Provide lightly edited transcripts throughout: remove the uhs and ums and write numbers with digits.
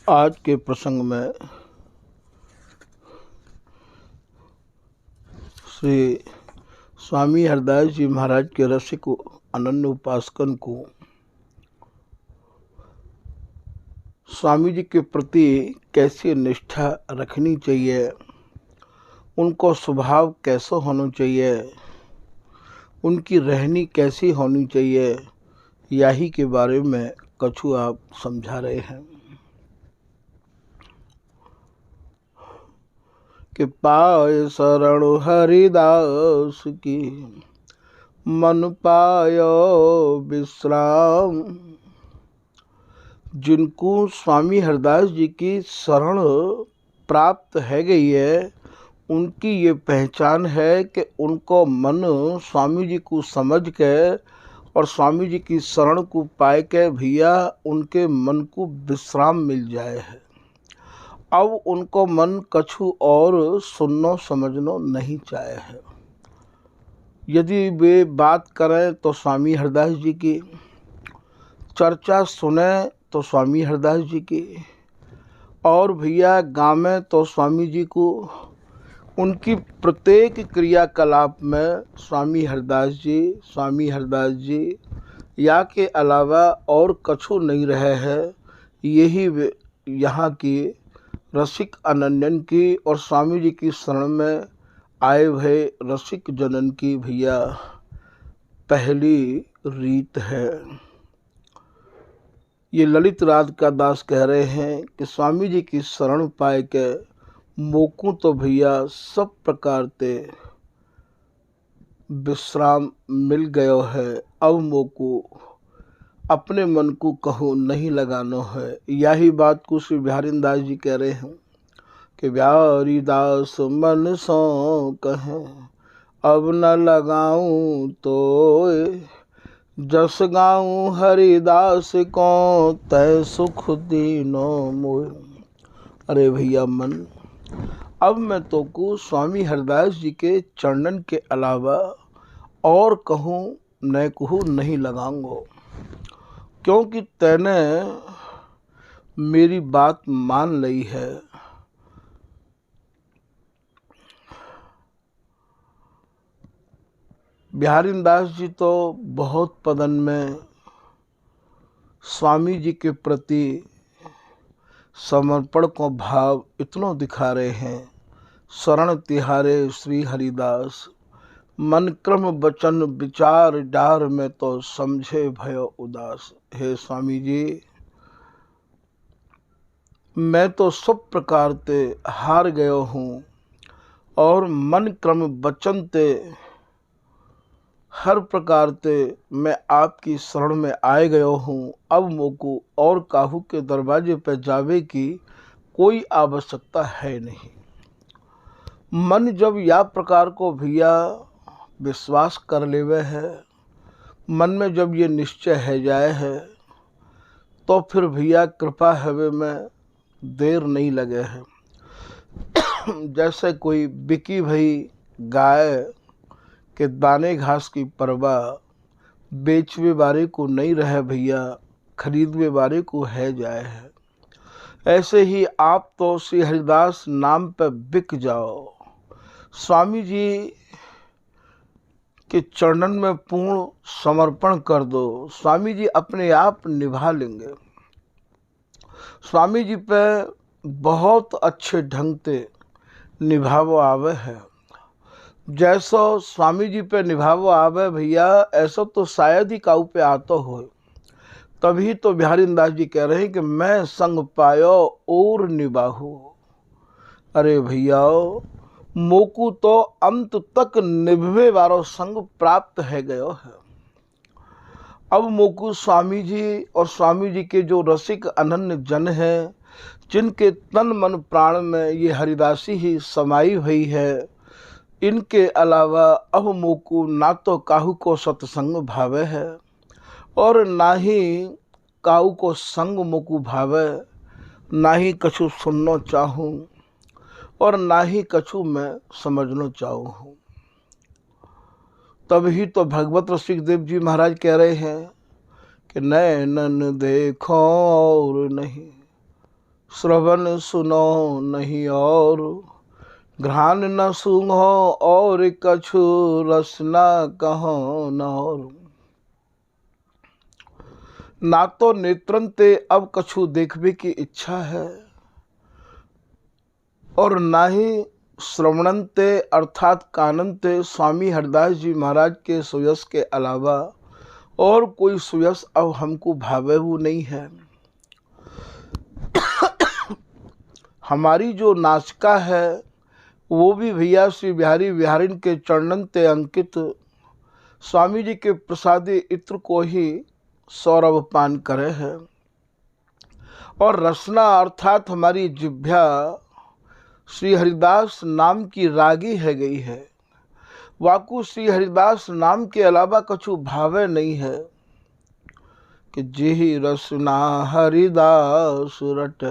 आज के प्रसंग में श्री स्वामी हरदास जी महाराज के रसिक अनन्य उपासकन को स्वामी जी के प्रति कैसी निष्ठा रखनी चाहिए, उनको स्वभाव कैसा होना चाहिए, उनकी रहनी कैसी होनी चाहिए, यही के बारे में कछु आप समझा रहे हैं कि पाय शरण हरिदास की मन पायो विश्राम। जिनको स्वामी हरदास जी की शरण प्राप्त है गई है, उनकी ये पहचान है कि उनको मन स्वामी जी को समझ के और स्वामी जी की शरण को पाए के भैया उनके मन को विश्राम मिल जाए है। अब उनको मन कछु और सुननो समझनो नहीं चाहे है। यदि वे बात करें तो स्वामी हरदास जी की, चर्चा सुने तो स्वामी हरदास जी की, और भैया गावे तो स्वामी जी को। उनकी प्रत्येक क्रियाकलाप में स्वामी हरदास जी या के अलावा और कछु नहीं रहे हैं। यही यहाँ की रसिक अनन्यन की और स्वामी जी की शरण में आए हुए रसिक जनन की भैया पहली रीत है। ये ललित राधिका दास कह रहे हैं कि स्वामी जी की शरण पाए के मोकू तो भैया सब प्रकार ते विश्राम मिल गयो है। अब मोकू अपने मन को कहूँ नहीं लगानो है। यही बात को श्री बिहारी दास जी कह रहे हैं कि बिहारी दास मन सो कहें अब न लगाऊं तो जस गाऊं हरिदास को तय सुख दीनो मोय। अरे भैया मन, अब मैं तो को स्वामी हरदास जी के चरणन के अलावा और कहूँ न कहूँ नहीं लगाऊंगा, क्योंकि तैने मेरी बात मान ली है। बिहारी दास जी तो बहुत पदन में स्वामी जी के प्रति समर्पण को भाव इतना दिखा रहे हैं। शरण तिहारे श्री हरिदास, मन क्रम वचन विचार डार में तो समझे भयो उदास। हे स्वामी जी, मैं तो सब प्रकार ते हार गयो हूँ और मन क्रम वचन ते हर प्रकार ते मैं आपकी शरण में आए गयो हूँ। अब मोको और काहू के दरवाजे पर जावे की कोई आवश्यकता है नहीं। मन जब या प्रकार को भैया विश्वास कर लेवे है, मन में जब ये निश्चय है जाए है, तो फिर भैया कृपा हवे में देर नहीं लगे है। जैसे कोई बिकी भई गाय के दाने घास की परवाह बेचवे बारे को नहीं रहे भैया, खरीदवे बारे को है जाए है। ऐसे ही आप तो श्री हरिदास नाम पर बिक जाओ, स्वामी जी के चरणन में पूर्ण समर्पण कर दो, स्वामी जी अपने आप निभा लेंगे। स्वामी जी पे बहुत अच्छे ढंग से निभाव आवे है। जैसो स्वामी जी पे निभाव आवे भैया, ऐसा तो शायद ही काऊ पे आता हो। तभी तो बिहारी दास जी कह रहे हैं कि मैं संग पायो और निभाहू। अरे भैया, मोकू तो अंत तक निभवे वारो संग प्राप्त है गयो है। अब मोकू स्वामी जी और स्वामी जी के जो रसिक अनन्य जन हैं, जिनके तन मन प्राण में ये हरिदासी ही समाई हुई है, इनके अलावा अब मोकू ना तो काहू को सत्संग भावे है और ना ही काहू को संग मोकू भावे, ना ही कछु सुनना चाहूँ और ना ही कछु मैं समझना चाहूँ। तभी तो भगवत रसिक देव जी महाराज कह रहे हैं कि नैनन देखो और नहीं श्रवण सुनो नहीं और, घ्राण न सूंघो और कछु रस न कहो न और। ना तो नेत्रन ते अब कछु देखने की इच्छा है, और ना ही श्रवणंते अर्थात कानंते स्वामी हरदास जी महाराज के सुयस के अलावा और कोई सुयस अब हमको भावे वो नहीं है। हमारी जो नासिका है वो भी भैया श्री बिहारी बिहारिन के चरणन ते अंकित स्वामी जी के प्रसादी इत्र को ही सौरभ पान करे है। और रसना अर्थात हमारी जिह्वा श्री हरिदास नाम की रागी है गई है। वाकु श्री हरिदास नाम के अलावा कछु भावे नहीं है कि जेहि रसना हरिदास रट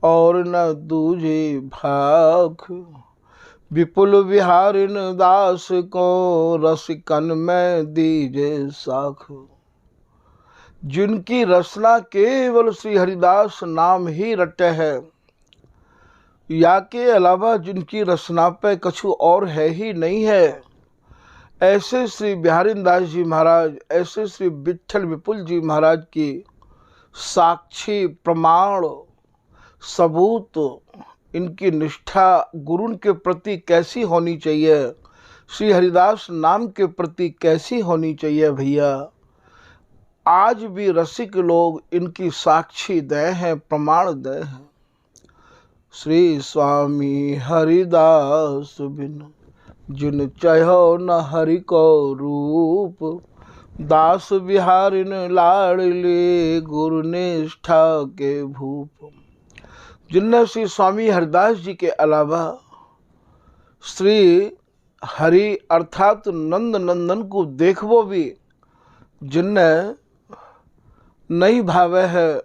और न दूजे भाख। विपुल विहारिन दास को रसिकन में दीजे साख। जिनकी रचना केवल श्री हरिदास नाम ही रटे है, या के अलावा जिनकी रचना पे कछु और है ही नहीं है, ऐसे श्री बिहारी दास जी महाराज, ऐसे श्री विठल विपुल जी महाराज की साक्षी प्रमाण सबूत इनकी निष्ठा गुरु के प्रति कैसी होनी चाहिए, श्री हरिदास नाम के प्रति कैसी होनी चाहिए भैया। आज भी रसिक लोग इनकी साक्षी दे हैं, प्रमाण दे हैं। श्री स्वामी हरिदास बिन जिन चहो न हरि को रूप। दास बिहारिन लाडले गुरु निष्ठा के भूप। जिनने श्री स्वामी हरिदास जी के अलावा श्री हरि अर्थात नंद नंदन को देखो भी जिनने नहीं भावे है,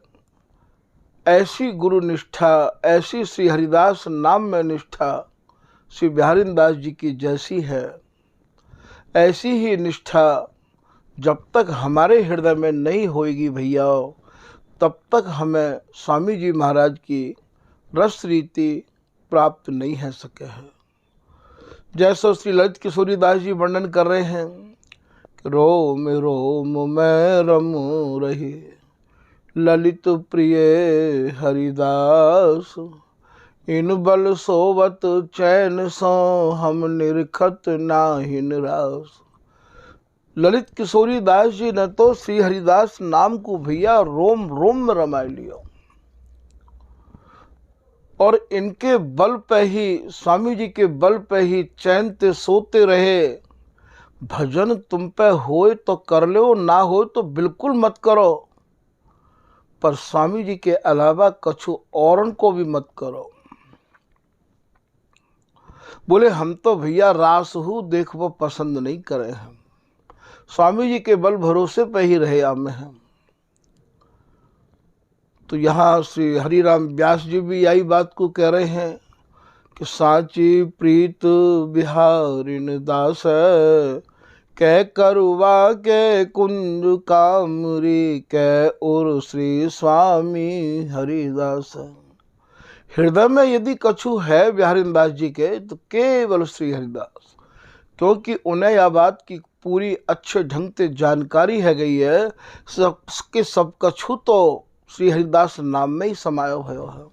ऐसी गुरु निष्ठा, ऐसी श्री हरिदास नाम में निष्ठा श्री बिहारी दास जी की जैसी है, ऐसी ही निष्ठा जब तक हमारे हृदय में नहीं होएगी भैया, तब तक हमें स्वामी जी महाराज की रस रीति प्राप्त नहीं है सके है। जैसा श्री ललित किशोरी दास जी वर्णन कर रहे हैं, रोम रोम में रम रही ललित प्रिय हरिदास। इन बल सोवत चैन सो हम निरखत नाहिन रास। ललित किशोरी दास जी ने तो श्री हरिदास नाम को भैया रोम रोम में रमाई लिया, और इनके बल पे ही, स्वामी जी के बल पे ही चैन ते सोते रहे। भजन तुम पे होए तो कर लो, ना हो तो बिल्कुल मत करो, पर स्वामी जी के अलावा कछु औरन को भी मत करो। बोले हम तो भैया रासहू देखो पसंद नहीं करे हैं, स्वामी जी के बल भरोसे पे ही रहे आमे हैं। तो यहाँ श्री हरिराम व्यास जी भी यही बात को कह रहे हैं कि साची प्रीत बिहारिन दास कै करुआ के कुंज कामरी कै और श्री स्वामी हरिदास। हृदय में यदि कछु है बिहारी दास जी के तो केवल श्री हरिदास, क्योंकि उन्हें यह बात की पूरी अच्छे ढंग से जानकारी है गई है सबके सब कछु तो श्री हरिदास नाम में ही समाया हुआ है।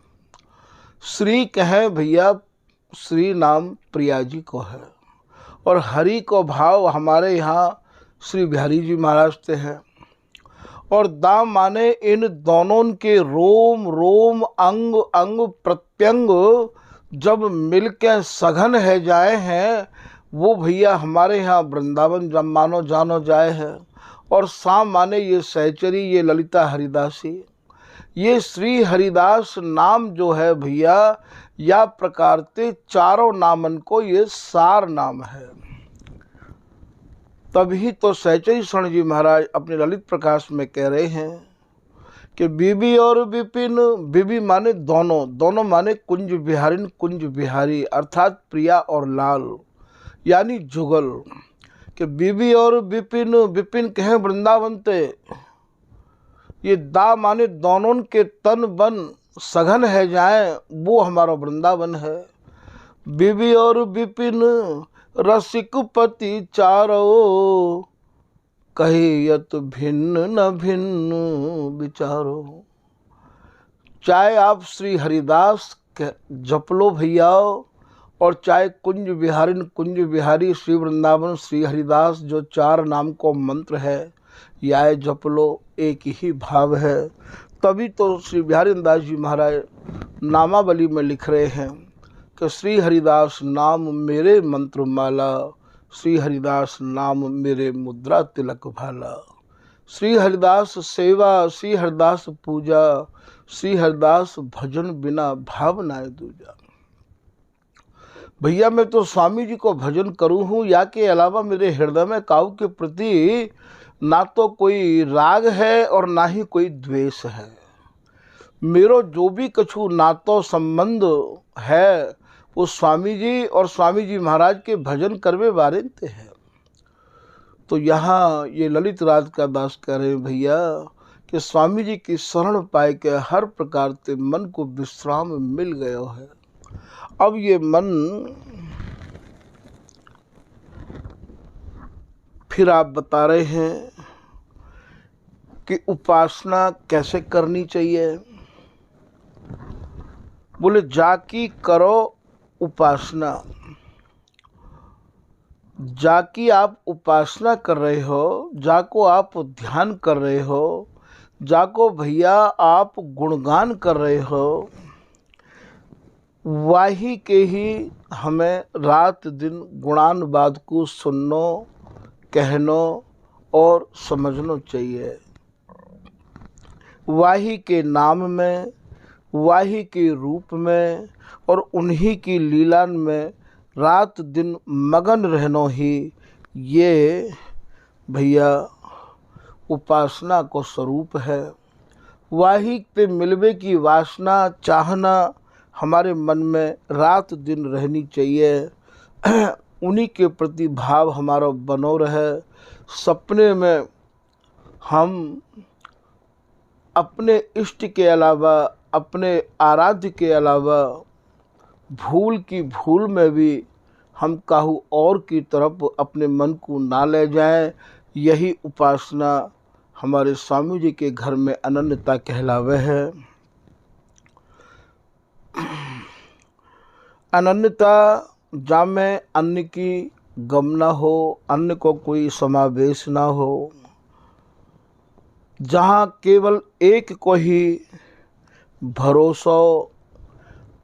श्री कहें भैया, श्री नाम प्रिया जी को है, और हरि को भाव हमारे यहाँ श्री बिहारी जी महाराज से है। और दाम माने इन दोनों के रोम रोम अंग अंग प्रत्यंग जब मिलके सघन है जाए हैं, वो भैया हमारे यहाँ वृंदावन जब मानो जानो जाए है। और साम माने ये सहचरी, ये ललिता हरिदासी, ये श्री हरिदास नाम जो है भैया, या प्रकार के चारों नामन को ये सार नाम है। तभी तो सहचरी स्वर्ण जी महाराज अपने ललित प्रकाश में कह रहे हैं कि बीबी और विपिन, बीबी माने दोनों, दोनों माने कुंज बिहारिन कुंज बिहारी अर्थात प्रिया और लाल यानी जुगल। कि बीबी और विपिन, विपिन कहें वृंदावन ते, ये दा माने दोनों के तन बन सघन है जाए वो हमारा वृंदावन है। बीबी और विपिन रसिक पति चारो, कहियत भिन्न न भिन्न विचारो। चाहे आप श्री हरिदास जप लो भैया, और चाहे कुंज बिहारी श्री वृंदावन श्री हरिदास जो 4 नाम को मंत्र है, या जप लो, एक ही भाव है। तभी तो श्री बिहारी दास जी महाराज नामावली में लिख रहे हैं कि श्री हरिदास नाम मेरे मंत्र माला, श्री हरिदास नाम मेरे मुद्रा तिलक भाला। श्री हरिदास सेवा, श्री हरिदास पूजा, श्री हरिदास भजन बिना भावनाएं दूजा। भैया मैं तो स्वामी जी को भजन करूं हूँ, या के अलावा मेरे हृदय में काऊ के प्रति ना तो कोई राग है और ना ही कोई द्वेष है। मेरो जो भी कछु नातो संबंध है वो स्वामी जी और स्वामी जी महाराज के भजन करवे बारे ते है। तो यहाँ ये ललित राधिका दास कह रहे हैं भैया कि स्वामी जी की शरण पाए के हर प्रकार से मन को विश्राम मिल गया है। अब ये मन फिर आप बता रहे हैं कि उपासना कैसे करनी चाहिए। बोले जाकी करो उपासना। जाकी आप उपासना कर रहे हो, जाको आप ध्यान कर रहे हो, जाको भैया आप गुणगान कर रहे हो, वाही के ही हमें रात दिन गुणानुवाद को सुननो, कहनो और समझना चाहिए। वाही के नाम में, वाही के रूप में और उन्हीं की लीला में रात दिन मगन रहनो ही ये भैया उपासना को स्वरूप है। वाही पे मिलवे की वासना चाहना हमारे मन में रात दिन रहनी चाहिए। उन्हीं के प्रति भाव हमारा बनो रहे। सपने में हम अपने इष्ट के अलावा, अपने आराध्य के अलावा भूल की भूल में भी हम काहू और की तरफ अपने मन को ना ले जाएं। यही उपासना हमारे स्वामी जी के घर में अनन्यता कहलावे है। अनन्यता जामे अन्य की गम ना हो, अन्य को कोई समावेश ना हो, जहाँ केवल एक को ही भरोसा,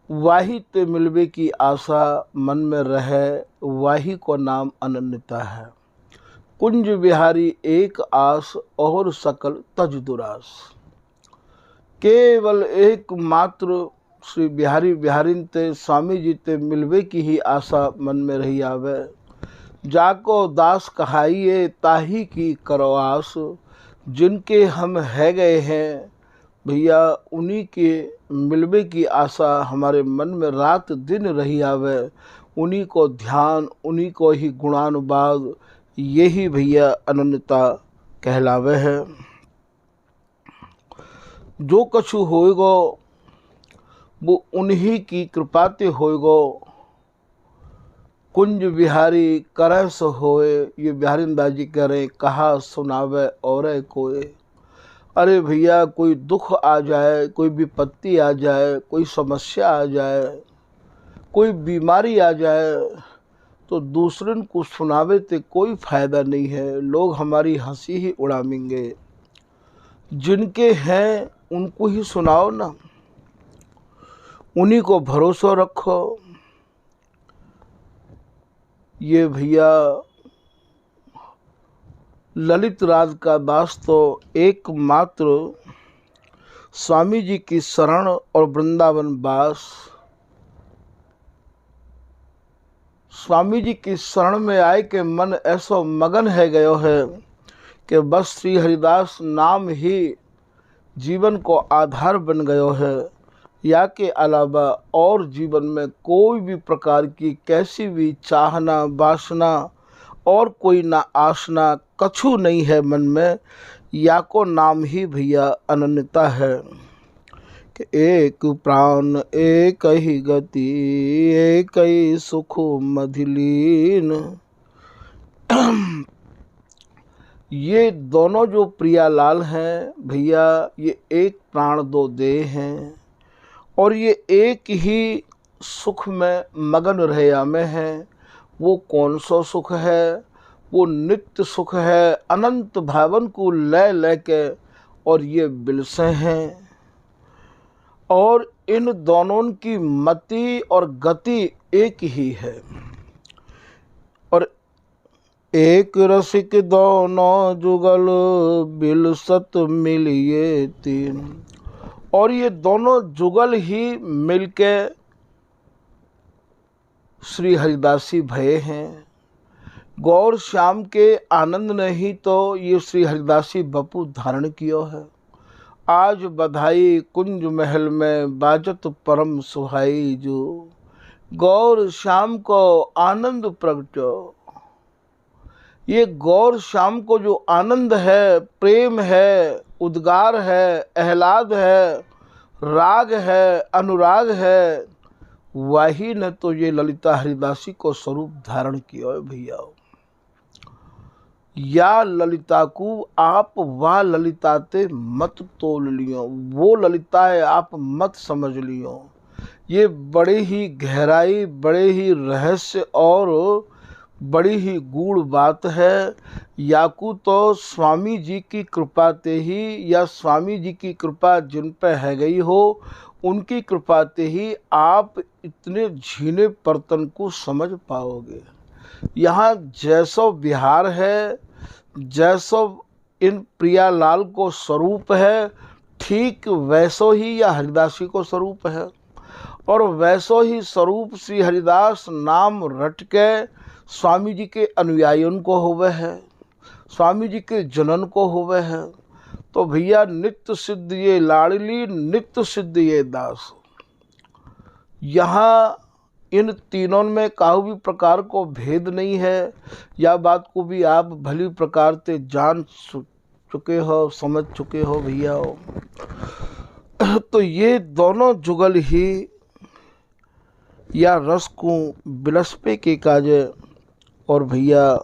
वाही ते मिलवे की आशा मन में रहे, वाही को नाम अनन्यता है। कुंज बिहारी एक आस और सकल तज दुरास। केवल एक मात्र श्री बिहारी ते स्वामी जी ते मिलवे की ही आशा मन में रही आवे। जाको दास कहाइए ताही की करो आस। जिनके हम है गए हैं भैया, उन्हीं के मिलवे की आशा हमारे मन में रात दिन रही आवे। उन्हीं को ध्यान, उन्हीं को ही गुणानुवाद, यही भैया अनन्यता कहलावे है। जो कछु होएगो वो उन्हीं की कृपाते होएगो। कुंज बिहारी करह सो होए, ये बिहारी दास जी कह रहे, कहा सुनावे और कोई। अरे भैया कोई दुख आ जाए, कोई विपत्ति आ जाए, कोई समस्या आ जाए, कोई बीमारी आ जाए, तो दूसरन को सुनावे ते कोई फायदा नहीं है। लोग हमारी हंसी ही उड़ाएंगे। जिनके हैं उनको ही सुनाओ ना, उन्हीं को भरोसा रखो। ये भैया ललित राधिका दास तो एकमात्र स्वामी जी की शरण और वृंदावन वास, स्वामी जी की शरण में आए के मन ऐसा मगन है गयो है कि बस श्री हरिदास नाम ही जीवन को आधार बन गयो है। या के अलावा और जीवन में कोई भी प्रकार की कैसी भी चाहना, वासना और कोई ना आसना कछु नहीं है मन में। या को नाम ही भैया अनन्यता है कि एक प्राण एक ही गति एक ही सुख मधिलीन। ये दोनों जो प्रियालाल हैं भैया, ये एक प्राण दो देह हैं और ये एक ही सुख में मगन रहया में है। वो कौन सा सुख है? वो नित्य सुख है, अनंत भावन को ले लेके, और ये बिलसे हैं। और इन दोनों की मति और गति एक ही है। और एक रसिक दोनों जुगल बिलसत मिलिए तीन। और ये दोनों जुगल ही मिलके श्री हरिदासी भये हैं। गौर श्याम के आनंद ने ही तो ये श्री हरिदासी बपू धारण किया है। आज बधाई कुंज महल में बाजत परम सुहाई जो, गौर श्याम को आनंद प्रगटो। ये गौर श्याम को जो आनंद है, प्रेम है, उद्गार है, आह्लाद है, राग है, अनुराग है, वही ने तो ये ललिता हरिदासी को स्वरूप धारण किया है भैया। या ललिता को आप वाह ललिताते मत तोल लियो, वो ललिताएं आप मत समझ लियो। ये बड़े ही गहराई, बड़े ही रहस्य और बड़ी ही गूढ़ बात है। याकू तो स्वामी जी की कृपा ते ही, या स्वामी जी की कृपा जिन पे है गई हो, उनकी कृपा ते ही आप इतने झीने पर्तन को समझ पाओगे। यहाँ जैसो विहार है, जैसो इन प्रियालाल को स्वरूप है, ठीक वैसो ही या हरिदासी को स्वरूप है। और वैसो ही स्वरूप श्री हरिदास नाम रट के स्वामी जी के अनुयायियों को होवे है, स्वामी जी के जनन को होवे है। तो भैया नित्य सिद्ध ये लाडली, नित्य सिद्ध ये दास। यहाँ इन तीनों में काहू भी प्रकार को भेद नहीं है। यह बात को भी आप भली प्रकार से जान चुके हो, समझ चुके हो भैया हो। तो ये दोनों जुगल ही या रस को बिलसपे के काजे। और भैया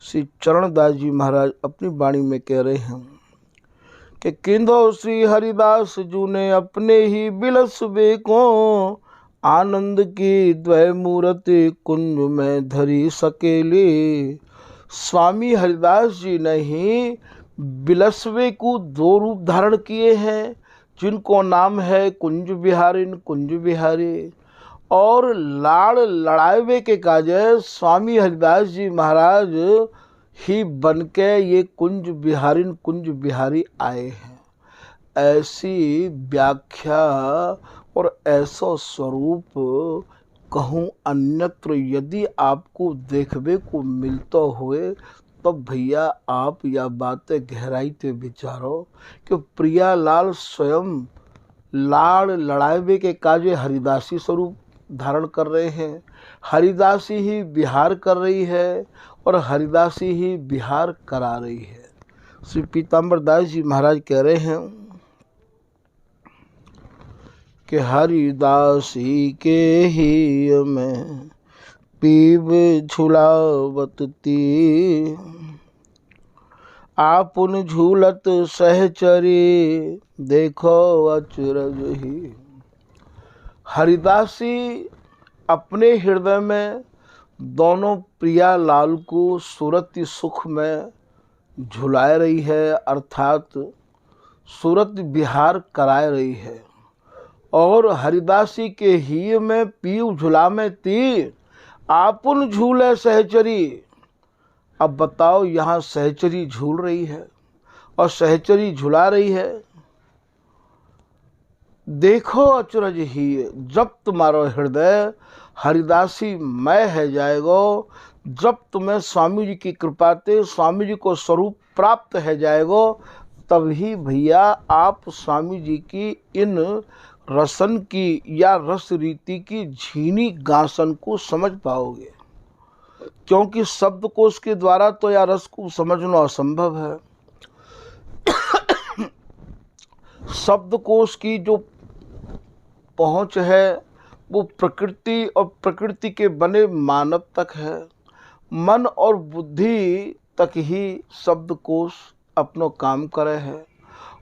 श्री चरणदास जी महाराज अपनी वाणी में कह रहे हैं कि किंदो श्री हरिदास जू ने अपने ही बिलसबे को आनंद की द्वय मूर्ति कुंज में धरी सकेली। स्वामी हरिदास जी ने ही बिलसवे को दो रूप धारण किए हैं, जिनको नाम है कुंज बिहारिन, कुंज बिहारी। और लाड़ लड़ावे के काजे स्वामी हरिदास जी महाराज ही बनके ये कुंज बिहारिन, कुंज बिहारी आए हैं। ऐसी व्याख्या और ऐसा स्वरूप कहूँ अन्यत्र यदि आपको देखने को मिलता हुए, तो भैया आप यह बातें गहराई से विचारो कि प्रियालाल स्वयं लाड़ लड़ावे के काजे हरिदासी स्वरूप धारण कर रहे हैं। हरिदासी ही विहार कर रही है और हरिदासी ही विहार करा रही है। श्री पीताम्बर दास जी महाराज कह रहे हैं कि हरिदासी के ही में पीब झुलावत ती, आपुन झूलत सहचरी देखो अचरज ही। हरिदासी अपने हृदय में दोनों प्रियालाल को सूरत सुख में झुलाए रही है, अर्थात सूरत विहार कराए रही है। और हरिदासी के ही में पीव झुला में ती, आपुन झूले सहचरी। अब बताओ, यहाँ सहचरी झूल रही है और सहचरी झुला रही है। देखो अचरज ही, जब तुम्हारा हृदय हरिदासी मय है जाएगो, जब तुम्हें स्वामी जी की कृपा से स्वामी जी को स्वरूप प्राप्त है जाएगो, तभी भैया आप स्वामी जी की इन रसन की या रस रीति की झीनी गासन को समझ पाओगे। क्योंकि शब्दकोश के द्वारा तो या रस को समझना असंभव है। शब्दकोश की जो पहुंच है वो प्रकृति और प्रकृति के बने मानव तक है। मन और बुद्धि तक ही शब्दकोश अपनो काम करे है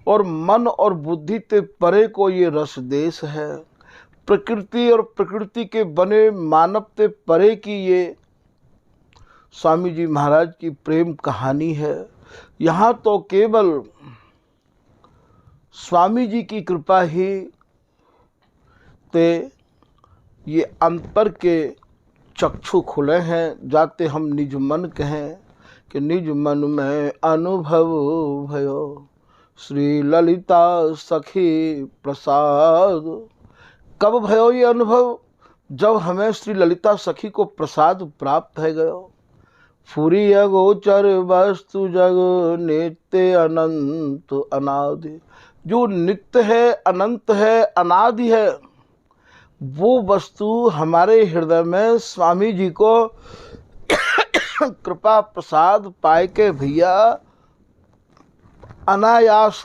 और मन और बुद्धि ते परे को ये रस देश है। प्रकृति और प्रकृति के बने मानव ते परे की ये स्वामी जी महाराज की प्रेम कहानी है। यहाँ तो केवल स्वामी जी की कृपा ही ते ये अंतर के चक्षु खुले हैं, जाते हम निज मन कहें कि निज मन में अनुभव भयो श्री ललिता सखी प्रसाद। कब भयो ये अनुभव? जब हमें श्री ललिता सखी को प्रसाद प्राप्त है गयो। फुरी अगोचर वस्तु जग नित्य अनंत अनादि। जो नित्य है, अनंत है, अनादि है, वो वस्तु हमारे हृदय में स्वामी जी को कृपा प्रसाद पाए के भैया अनायास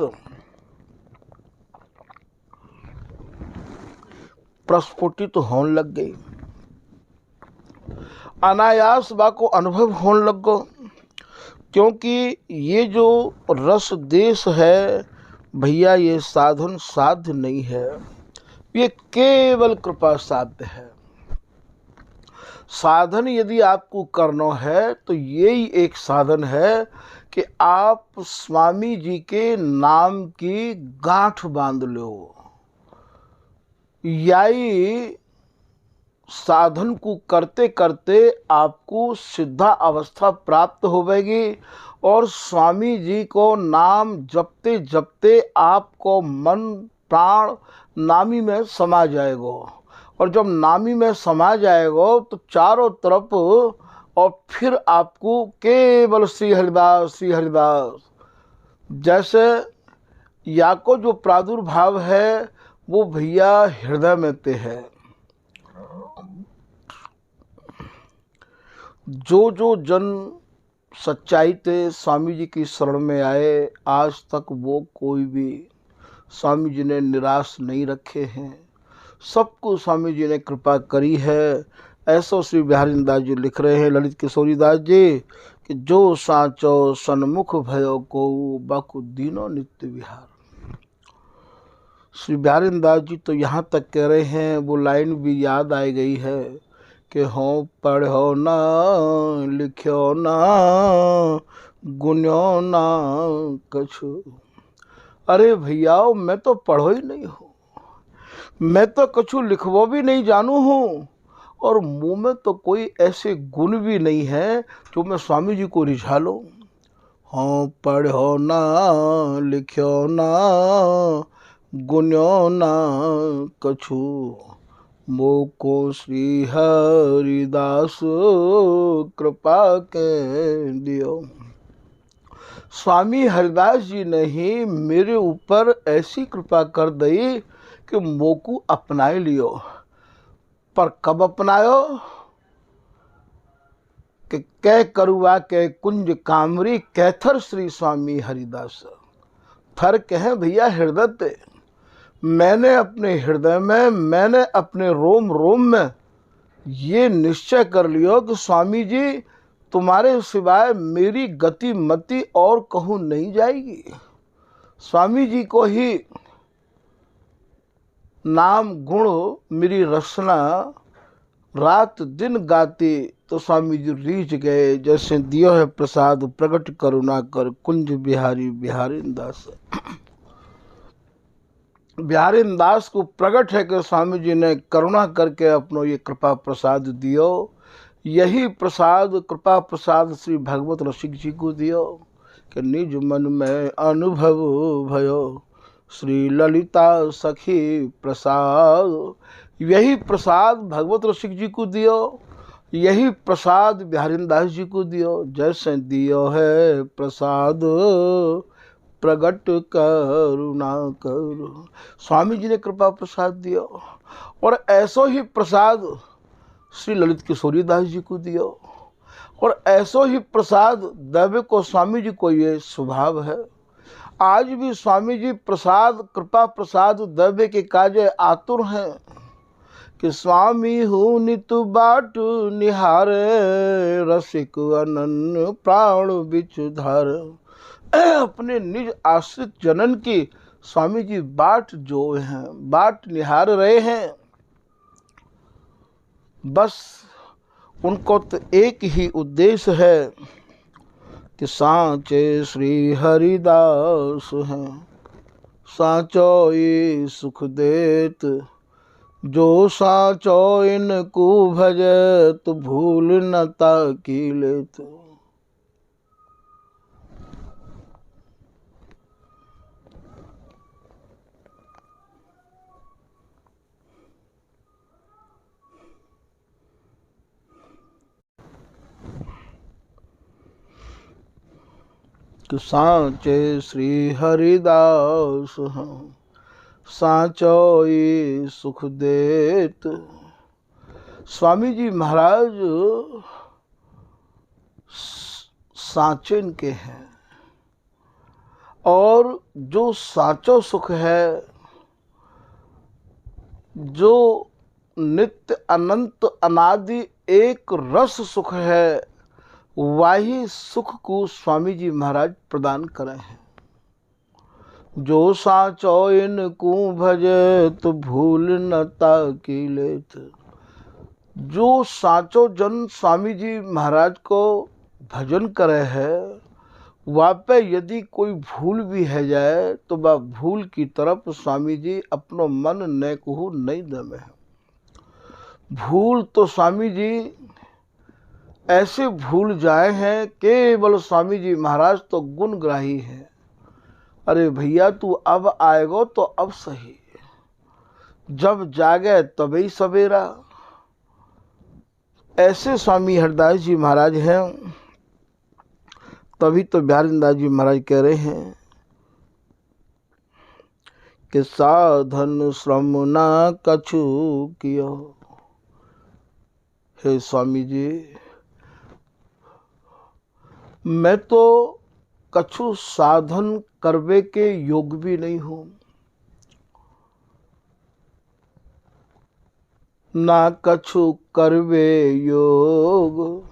प्रस्फुटित तो होने लग गई, अनायास बा को अनुभव होने लग गो। क्योंकि ये जो रस देश है भैया, ये साधन साध्य नहीं है, ये केवल कृपा साध्य है। साधन यदि आपको करना है तो यही एक साधन है कि आप स्वामी जी के नाम की गांठ बांध लो। यही साधन को करते करते आपको सिद्धा अवस्था प्राप्त होगी और स्वामी जी को नाम जपते जपते आपको मन प्राण नामी में समा जाएगा। और जब नामी में समा जाएगा तो चारों तरफ और फिर आपको केवल श्री हरिदास श्री हरिदास, जैसे या को जो प्रादुर्भाव है वो भैया हृदय में ते है। जो जन सच्चाई ते स्वामी जी की शरण में आए, आज तक वो कोई भी स्वामी जी ने निराश नहीं रखे हैं। सबको स्वामी जी ने कृपा करी है। ऐसा श्री बिहारी दास जी लिख रहे हैं, ललित किशोरी दास जी, कि जो साचो सन्मुख भयो को बाकु दीनो नित्य विहार। श्री बिहारी दास जी तो यहाँ तक कह रहे हैं, वो लाइन भी याद आ गई है कि हो पढ़ो ना लिखो ना गुण्यो ना कछु। अरे भैया मैं तो पढ़ो ही नहीं हूँ, मैं तो कछु लिखवो भी नहीं जानू हूँ और मुँह में तो कोई ऐसे गुण भी नहीं है जो मैं स्वामी जी को रिझा लूँ। हाँ पढ़ो ना लिखो ना गुण्यो ना कछु मोको श्री हरिदास कृपा के दियो। स्वामी हरिदास जी ने ही मेरे ऊपर ऐसी कृपा कर दी कि मोकू अपनाए लियो। पर कब अपनायो? कि कै करुआ के कुंज कामरी कैथर श्री स्वामी हरिदास। थर कहे भैया हृदय ते, मैंने अपने हृदय में, मैंने अपने रोम रोम में ये निश्चय कर लियो कि स्वामी जी तुम्हारे सिवाय मेरी गति मति और कहूँ नहीं जाएगी। स्वामी जी को ही नाम गुण मेरी रचना रात दिन गाती तो स्वामी जी रीझ गए। जैसे दियो है प्रसाद प्रकट करुणा कर कुंज बिहारी बिहारी दास। बिहारी दास को प्रकट है कि स्वामी जी ने करुणा करके अपनो ये कृपा प्रसाद दियो। यही प्रसाद कृपा प्रसाद श्री भगवत रसिक जी को दियो कि निज मन में अनुभव भयो श्री ललिता सखी प्रसाद। यही प्रसाद भगवत रसिक जी को दियो, यही प्रसाद बिहारी दास जी को दियो। जैसे दियो है प्रसाद प्रगट करुणा करो, स्वामी जी ने कृपा प्रसाद दियो। और ऐसो ही प्रसाद श्री ललित किशोरी दास जी को दियो। और ऐसो ही प्रसाद दैव को स्वामी जी को ये स्वभाव है। आज भी स्वामी जी प्रसाद, कृपा प्रसाद देवे के काजे आतुर हैं कि स्वामी हूँ नितु बाट निहारे, रसिक अनन्य प्राण बिचुधार। अपने निज आश्रित जनन की स्वामी जी बाट जो हैं, बाट निहार रहे हैं। बस उनको तो एक ही उद्देश्य है कि साँचे श्री हरिदास हैं, साँचो ये सुख देत, जो साँचो इनको भजे, तो भूल न ताकी लेत। कि साँचे श्री हरिदास हैं, साँचो ये सुख देत। स्वामी जी महाराज साँचे इनके हैं, और जो साँचो सुख है, जो नित्य अनंत अनादि एक रस सुख है, वही सुख को स्वामी जी महाराज प्रदान करे हैं। जो साँचो इनको भजे, तो भूल न ताकी लेत। जो साँचो जन स्वामी जी महाराज को भजन करे है, वहाँ पे यदि कोई भूल भी है जाए, तो वह भूल की तरफ स्वामी जी अपनो मन न कहू नहीं दमे। भूल तो स्वामी जी ऐसे भूल जाए हैं, केवल स्वामी जी महाराज तो गुणग्राही हैं। अरे भैया तू अब आएगो तो अब सही, जब जागे तभी सवेरा। ऐसे स्वामी हरदास जी महाराज हैं। तभी तो बिहारीदास जी महाराज कह रहे हैं कि साधन श्रम ना कछु कियो। हे स्वामी जी, मैं तो कछु साधन करवे के योग भी नहीं हूँ, ना कछु करवे योग।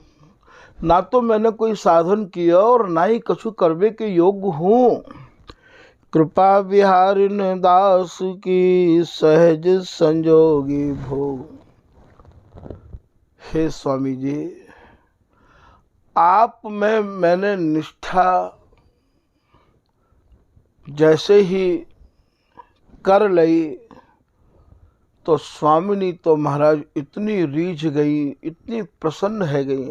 ना तो मैंने कोई साधन किया और ना ही कछु करवे के योग हूँ। कृपा बिहारिन दास की सहज संजोगी भोग। हे स्वामी जी, आप में मैंने निष्ठा जैसे ही कर लई, तो स्वामिनी तो महाराज इतनी रीझ गई, इतनी प्रसन्न है गई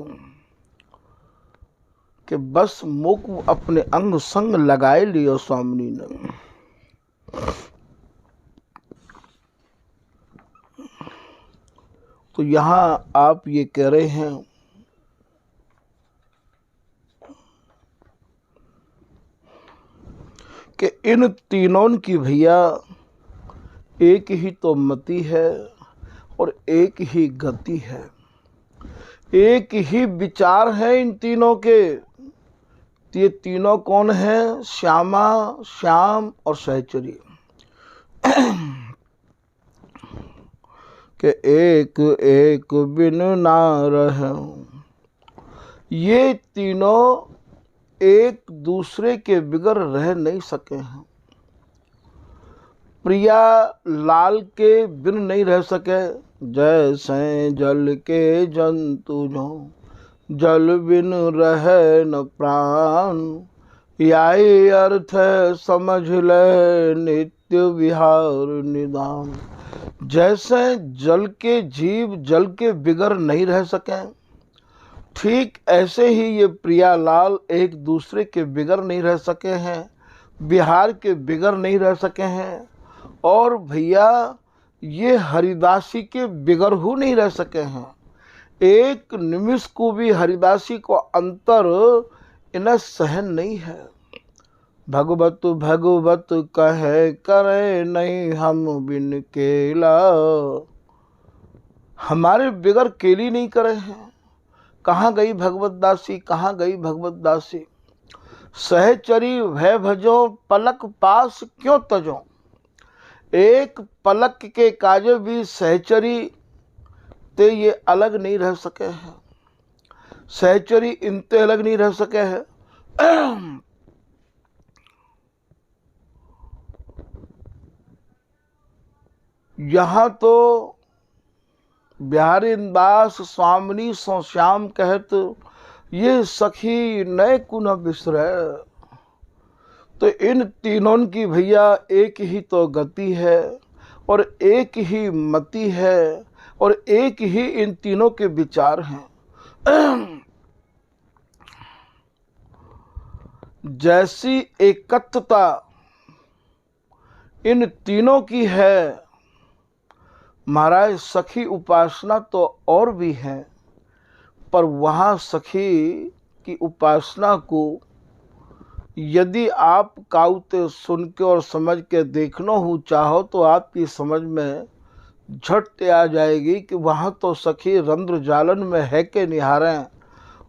कि बस मुख अपने अंग संग लगाए लियो स्वामिनी ने। तो यहाँ आप ये कह रहे हैं कि इन तीनों की भैया एक ही तो मति है और एक ही गति है, एक ही विचार है इन तीनों के। ये तीनों कौन है? श्यामा, श्याम और सहचरी। के एक एक बिन ना रहे। ये तीनों एक दूसरे के बिगर रह नहीं सके हैं। प्रिया लाल के बिन नहीं रह सके। जैसे जल के जंतु जो जल बिन रहे न प्राण, यही अर्थ समझ ले नित्य विहार निदान। जैसे जल के जीव जल के बिगर नहीं रह सके, ठीक ऐसे ही ये प्रियालाल एक दूसरे के बिगर नहीं रह सके हैं, बिहार के बिगर नहीं रह सके हैं, और भैया ये हरिदासी के बिगर हो नहीं रह सके हैं। एक निमिष को भी हरिदासी को अंतर इन्हें सहन नहीं है। भगवत भगवत कहे करे नहीं हम बिन केला। हमारे बिगर केली नहीं करे हैं। कहाँ गई भगवत दासी, कहाँ गई भगवत दासी। सहचरी भय भजो पलक पास क्यों तजो। एक पलक के काजे भी सहचरी ते ये अलग नहीं रह सके हैं, सहचरी इनते अलग नहीं रह सके हैं। यहाँ तो बिहारी दास स्वामिनी सो श्याम कहत, ये सखी नए कुन बिसरे। तो इन तीनों की भैया एक ही तो गति है और एक ही मति है और एक ही इन तीनों के विचार हैं। जैसी एकत्वता इन तीनों की है, महाराज सखी उपासना तो और भी है, पर वहाँ सखी की उपासना को यदि आप काउते सुन के और समझ के देखना हो चाहो तो आपकी समझ में झट आ जाएगी कि वहाँ तो सखी रंध्र जालन में है के निहारें।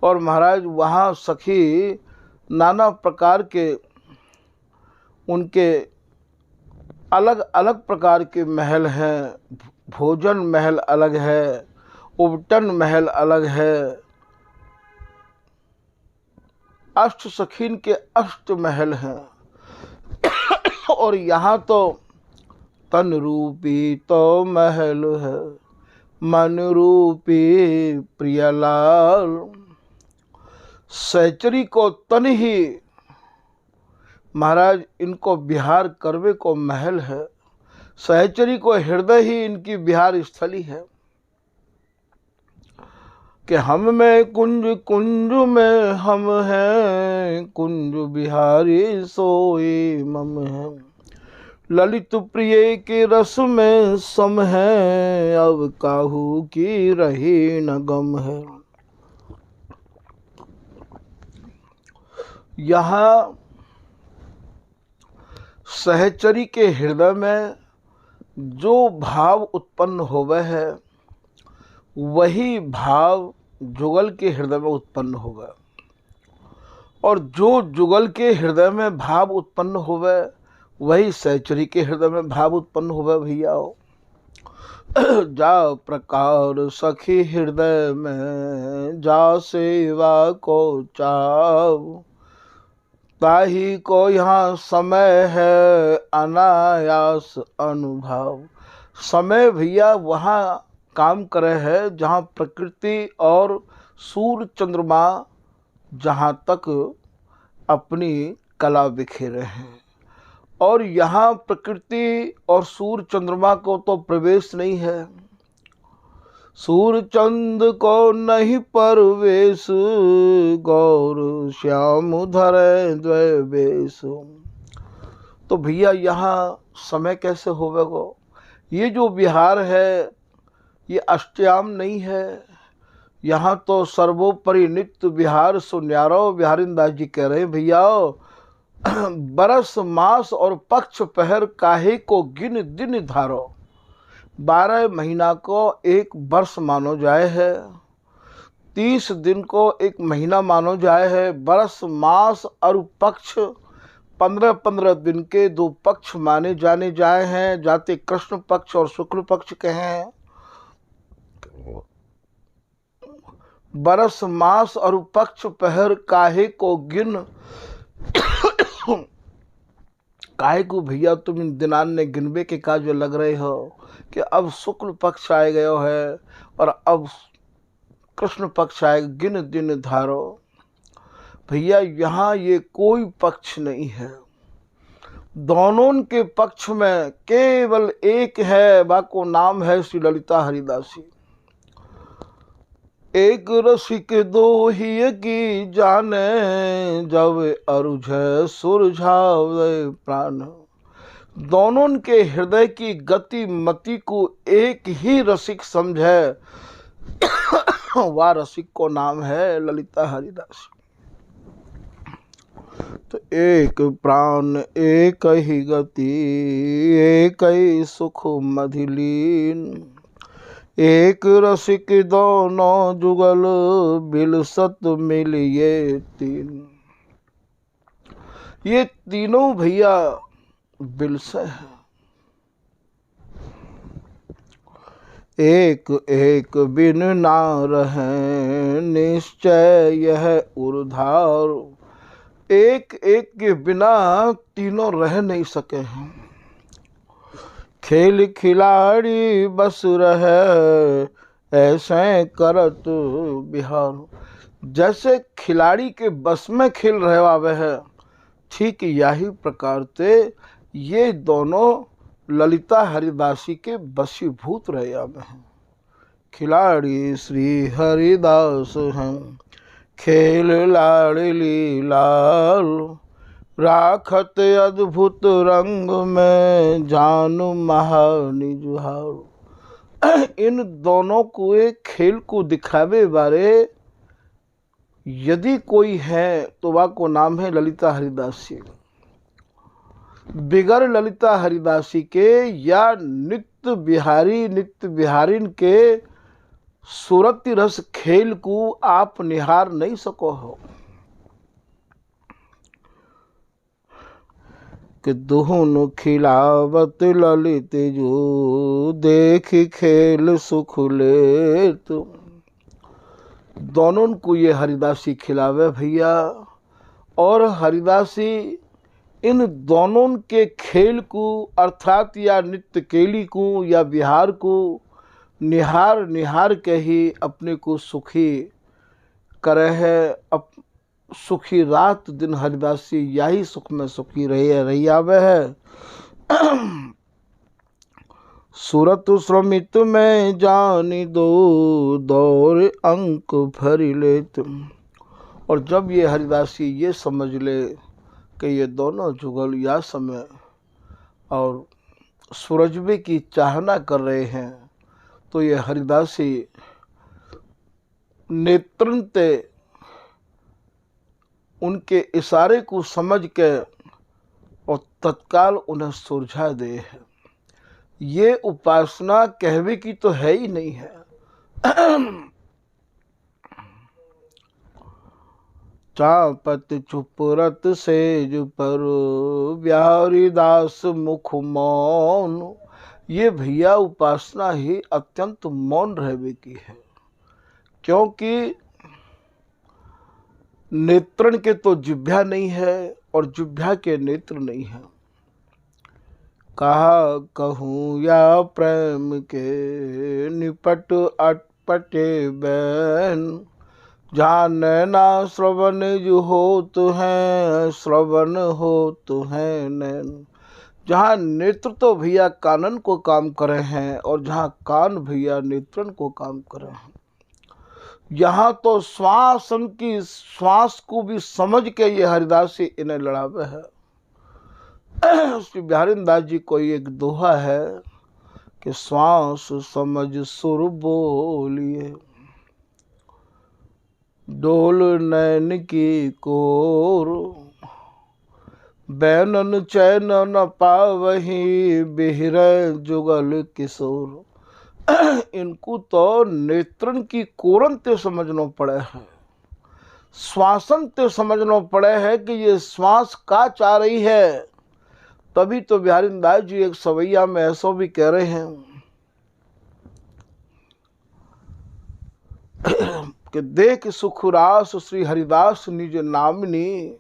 और महाराज वहाँ सखी नाना प्रकार के उनके अलग अलग प्रकार के महल हैं। भोजन महल अलग है, उबटन महल अलग है, अष्ट सखीन के अष्ट महल हैं। और यहाँ तो तन रूपी तो महल है, मन रूपी प्रियलाल। सहचरी को तन ही महाराज इनको विहार करवे को महल है, सहचरी को हृदय ही इनकी विहार स्थली है। कि हम में कुंज कुंज में हम हैं, कुंज बिहारी सोई मम है। ललित प्रिय के रस में सम है, अब काहू की रही न गम है। यहाँ सहचरी के हृदय में जो भाव उत्पन्न होवे है, वही भाव जुगल के हृदय में उत्पन्न होगा। और जो जुगल के हृदय में भाव उत्पन्न होवे, वही सहचरी के हृदय में भाव उत्पन्न होवे। भैया जा प्रकार सखी हृदय में, जा सेवा को चाव, ताही को यहाँ समय है अनायास अनुभव। समय भैया वहाँ काम करे है जहाँ प्रकृति और सूर्य चंद्रमा जहाँ तक अपनी कला बिखेरे हैं। और यहाँ प्रकृति और सूर्य चंद्रमा को तो प्रवेश नहीं है, सूर्य चंद को नहीं परवेश, गौर श्याम धरे द्वैवेश। तो भैया यहाँ समय कैसे होवेगो। ये जो विहार है ये अष्टयाम नहीं है, यहाँ तो सर्वोपरि नित्य विहार सुन्यारो। बिहारीदास जी कह रहे हैं भैया बरस मास और पक्ष पहर काहे को गिन दिन धारो। 12 महीना को एक वर्ष मानो जाए है, 30 दिन को एक महीना मानो जाए है। बरस मास और पक्ष 15-15 दिन के 2 पक्ष माने जाने जाए हैं, जाते कृष्ण पक्ष और शुक्ल पक्ष कहे हैं। बरस मास और पक्ष पहर काहे को गिन, काहे को भैया तुम इन दिनान्य गिनबे के काज लग रहे हो कि अब शुक्ल पक्ष आए गयो है और अब कृष्ण पक्ष आए, गिन दिन धारो। भैया यहाँ ये कोई पक्ष नहीं है, दोनों के पक्ष में केवल एक है, बाको नाम है श्री ललिता हरिदासी। एक रसिक दो ही की जाने, जब अरुझ सुरझावे प्राण। दोनों के हृदय की गति मति को एक ही रसिक समझे, वह रसिक को नाम है ललिता हरिदासी। तो एक प्राण एक ही गति, एक ही सुख मधिलीन, एक रसिक दोनों जुगल बिलसत मिलिए तीन। ये तीनों भैया बिलसे हैं। एक एक बिन ना रहे निश्चय यह उर्धार। एक एक के बिना तीनों रह नहीं सके हैं। खेल खिलाड़ी बस रहे ऐसे करत बिहार। जैसे खिलाड़ी के बस में खेल रहे आवे है, ठीक यही प्रकार से ये दोनों ललिता हरिदासी के वशीभूत रहे आवे हैं। खिलाड़ी श्री हरिदास हैं, खेल लाडली लाल। राखत अद्भुत रंग में जानु महानिजुहार। इन दोनों को एक खेल को दिखावे बारे यदि कोई है तो वह को नाम है ललिता हरिदासी। बिगर ललिता हरिदासी के या नित्य बिहारीन के सूरती रस खेल को आप निहार नहीं सको हो कि दोनों खिलावत ललित जो देख खेल सुख ले। तो दोनों को ये हरिदासी खिलावे भैया, और हरिदासी इन दोनों के खेल को अर्थात या नित्य केली को या बिहार को निहार निहार के ही अपने को सुखी करे है। सुखी रात दिन हरिदासी यही सुख में सुखी रही आवे है। सूरत श्रमित में जानी दो दौर अंक भरी ले तुम। और जब ये हरिदासी ये समझ ले कि ये दोनों जुगल या समय और सूरजबे की चाहना कर रहे हैं, तो ये हरिदासी नेत्रंते उनके इशारे को समझ के और तत्काल उन्हें सुलझा दे है। ये उपासना कहवे की तो है ही नहीं है। चापत चुपरत सेज पर बिहारी दास मुख मौन। ये भैया उपासना ही अत्यंत मौन रहवे की है, क्योंकि नेत्रन के तो जिह्वा नहीं है और जिह्वा के नेत्र नहीं है। कहा कहूँ या प्रेम के निपट अटपटे बैन। जहाँ नैना श्रवण जो होत हैं श्रवण होत हैं नैन। जहाँ नेत्र तो भैया कानन को काम करे हैं और जहाँ कान भैया नेत्रन को काम करे हैं। यहाँ तो श्वासन की श्वास को भी समझ के ये हरिदासी इन्हें लड़ावे है। श्री बिहारी दास जी को एक दोहा है कि श्वास समझ सुर बोलिए डोल नैन की कोर। बैनन चैन न पावही बिहर जुगल किशोर। इनको तो नेत्रन की कोरन ते समझना पड़े है, श्वासन ते समझना पड़े है कि ये श्वास का चाह रही है। तभी तो बिहारी दास जी एक सवैया में ऐसा भी कह रहे हैं कि देख सुखरास श्री हरिदास निज नामनी।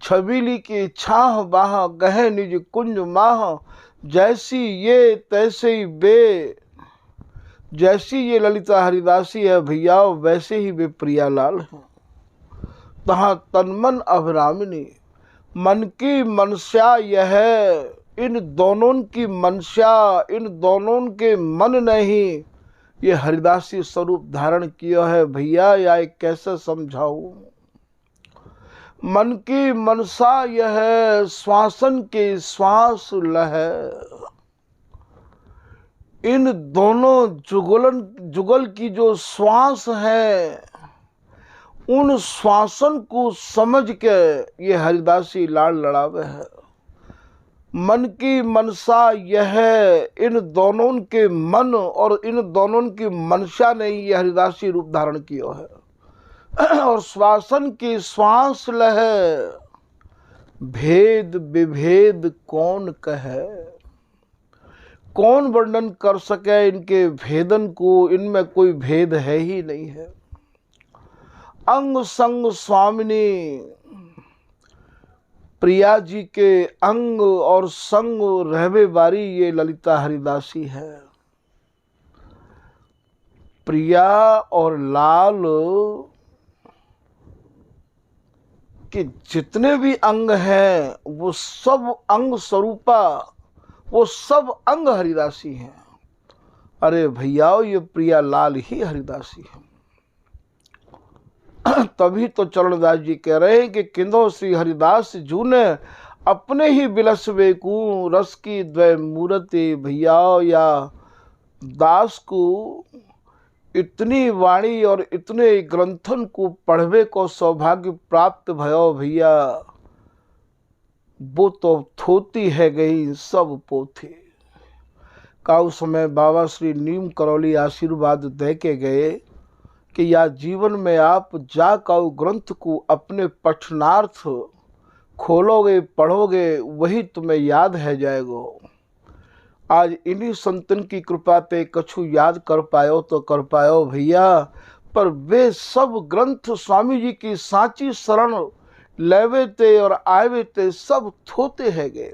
छबीली की छाह बाह गहे निज कुंज माह। जैसी ये तैसे ही बे। जैसी ये ललिता हरिदासी है भैया वैसे ही वे प्रियालाल हैं। तहाँ तनमन अभिरामिनी। मन की मनसा यह है, इन दोनों की मनसा इन दोनों के मन ने ही ये हरिदासी स्वरूप धारण किया है भैया। या कैसे समझाऊं। मन की मनसा यह है श्वासन के श्वास लह। इन दोनों जुगल की जो श्वास है उन श्वासन को समझ के ये हरिदासी लाड़ लड़ावे है। मन की मनसा यह है, इन दोनों के मन और इन दोनों की मनसा ने ये हरिदासी रूप धारण किया है। और श्वासन की श्वास लह भेद विभेद कौन कहे, कौन वर्णन कर सके इनके भेदन को, इनमें कोई भेद है ही नहीं है। अंग संग स्वामिनी, प्रिया जी के अंग और संग रहवे वारी ये ललिता हरिदासी है। प्रिया और लाल के जितने भी अंग हैं वो सब अंग स्वरूपा, वो सब अंग हरिदासी हैं। अरे भैया ये प्रिया लाल ही हरिदासी है। तभी तो चरणदास जी कह रहे हैं कि किंदो श्री हरिदास जू ने अपने ही बिलस वेकू रस की द्वय मूर्ति। भैया या दास को इतनी वाणी और इतने ग्रंथन को पढ़वे को सौभाग्य प्राप्त भयो भैया, वो तो थोती है गई सब पोथी। का उस समय बाबा श्री नीम करौली आशीर्वाद दे के गए कि या जीवन में आप जा काउ ग्रंथ को अपने पठनार्थ खोलोगे पढ़ोगे वही तुम्हें याद है जाएगो। आज इन्हीं संतन की कृपा पे कछु याद कर पायो तो कर पायो भैया, पर वे सब ग्रंथ स्वामी जी की साची शरण लेवे थे और आवे थे सब थोते है गए।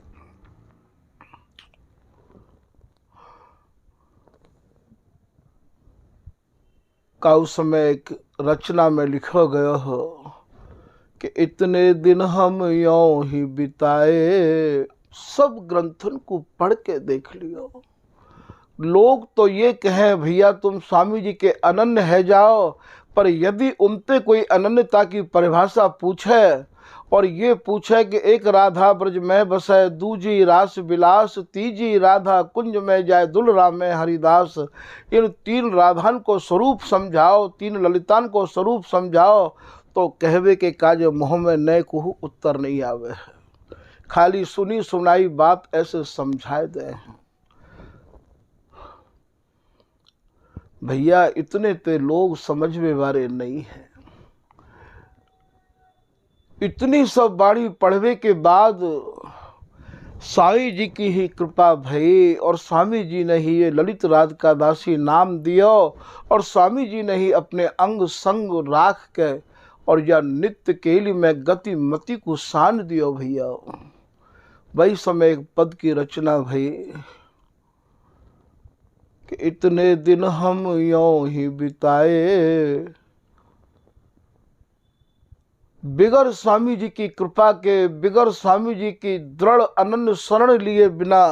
का उस समय एक रचना में लिखा गया हो कि इतने दिन हम यों ही बिताए, सब ग्रंथन को पढ़ के देख लियो। लोग तो ये कहें भैया तुम स्वामी जी के अनन्य है जाओ, पर यदि उनसे कोई अनन्यता की परिभाषा पूछे और ये पूछे कि एक राधा ब्रज में बसे, दूजी रास विलास, तीजी राधा कुंज में जाए दुलरा में हरिदास, इन तीन राधान को स्वरूप समझाओ, तीन ललितान को स्वरूप समझाओ, तो कहवे के काज मोह में नए को उत्तर नहीं आवे है। खाली सुनी सुनाई बात ऐसे समझाए दे हैं। भैया इतने ते लोग समझवे वाले नहीं हैं। इतनी सब बाणी पढ़वे के बाद स्वामी जी की ही कृपा भई और स्वामी जी ने ही ये ललित राधिका दासी नाम दियो और स्वामी जी ने ही अपने अंग संग राख के और या नित्य केली में गति मति को सान दियो भैया। वही समय एक पद की रचना भई कि इतने दिन हम यों ही बिताए, बिगर स्वामी जी की कृपा के, बिगर स्वामी जी की दृढ़ अनन्य शरण लिए बिना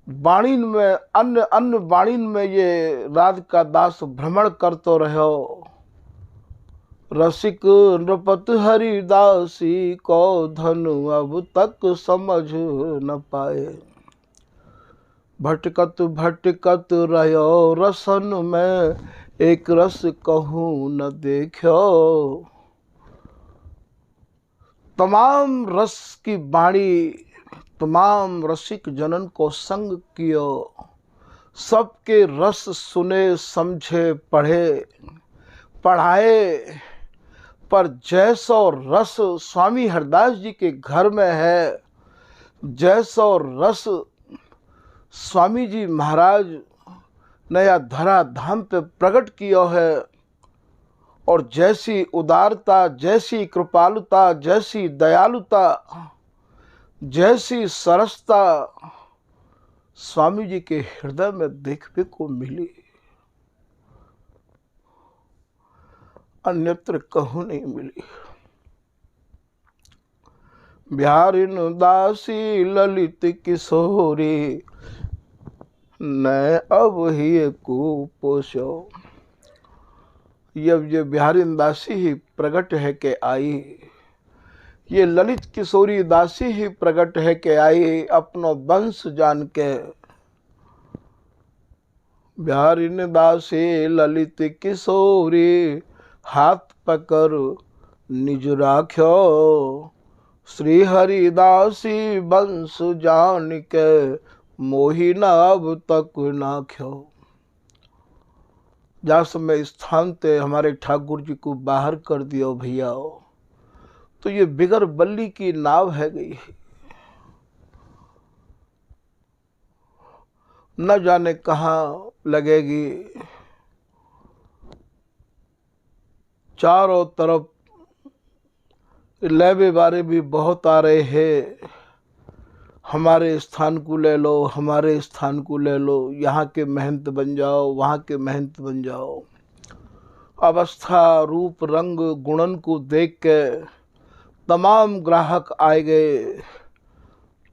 बाणीन में अन्य अन्य बाणीन में ये राधिका दास भ्रमण करतो रहो। रसिक नृपत हरिदासी को धनु अब तक समझ न पाए, भटकत भटकत रहो रसन में एक रस कहूँ न देखो। तमाम रस की बाणी तमाम रसिक जनन को संग कियो, सबके रस सुने समझे पढ़े पढ़ाए, पर जैसो रस स्वामी हरदास जी के घर में है, जैसो रस स्वामी जी महाराज ने या धरा धाम पे प्रकट किया है, और जैसी उदारता, जैसी कृपालुता, जैसी दयालुता, जैसी सरसता स्वामी जी के हृदय में देखने को मिली, अन्यत्र कहूँ नहीं मिली। बिहारिन दासी ललित किशोरी न अब ही कुपोषो। ये बिहारिन दासी ही प्रकट है के आई, ये ललित किशोरी दासी ही प्रकट है के आई, अपनो वंश जान के। बिहारिन दासी ललित किशोरी हाथ पकड़ निज राख्यो, श्री हरिदासी वंश जान के मोही न अब तक नाख्यो। जा समय स्थान ते हमारे ठाकुर जी को बाहर कर दियो भैया, तो ये बिगर बल्ली की नाव है गई, न जाने कहाँ लगेगी। चारों तरफ लैबे बारे भी बहुत आ रहे हैं, हमारे स्थान को ले लो, हमारे स्थान को ले लो, यहाँ के महंत बन जाओ, वहाँ के महंत बन जाओ। अवस्था रूप रंग गुणन को देख के तमाम ग्राहक आए गए,